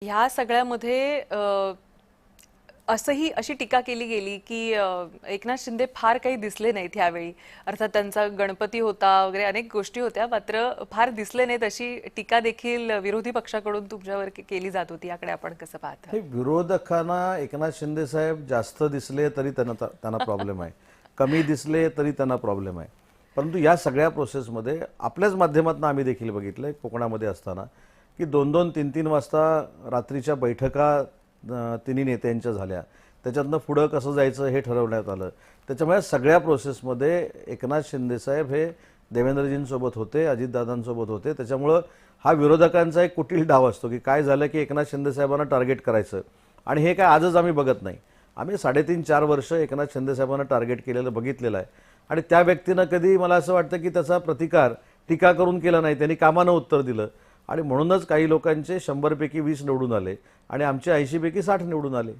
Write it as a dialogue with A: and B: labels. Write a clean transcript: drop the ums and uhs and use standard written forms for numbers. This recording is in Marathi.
A: ह्या सगळ्यामध्ये अशी टीका केली गेली की एकनाथ शिंदे फार काही दिसले नाहीत ह्यावेळी. अर्थात त्यांचा गणपती होता वगैरे अनेक गोष्टी होत्या, मात्र फार दिसले नाहीत अशी टीका देखील विरोधी पक्षाकडून तुमच्यावर केली जात होती. याकडे आपण कसं पाहता?
B: हे विरोधकांना एकनाथ शिंदे साहेब जास्त दिसले तरी त्यांना प्रॉब्लेम आहे, कमी दिसले तरी त्यांना प्रॉब्लेम आहे. परंतु या सगळ्या प्रोसेसमध्ये आपल्याच माध्यमातून आम्ही देखील बघितलंय कोकणामध्ये असताना की 2-2, 3-3 वाजता रात्रीच्या बैठका तिन्ही नेत्यांच्या झाल्या. त्याच्यातनं पुढं कसं जायचं हे ठरवण्यात आलं. त्याच्यामुळे सगळ्या प्रोसेसमध्ये एकनाथ शिंदे साहेब हे देवेंद्रजींसोबत होते, अजितदादांसोबत होते. त्याच्यामुळं हा विरोधकांचा एक कुटील डाव असतो की काय झालं की एकनाथ शिंदे साहेबांना टार्गेट करायचं. आणि हे काय आजच आम्ही बघत नाही, आम्ही 3.5-4 वर्ष एकनाथ शिंदे साहेबांना टार्गेट केलेलं बघितलेलं आहे. आणि त्या व्यक्तीनं कधी मला असं वाटतं की त्याचा प्रतिकार टीका करून केला नाही, त्यांनी कामानं उत्तर दिलं. आणि म्हणूनच काही लोकांचे 100 पैकी 20 निवडून आले आणि आमचे 80 पैकी 60 निवडून आले.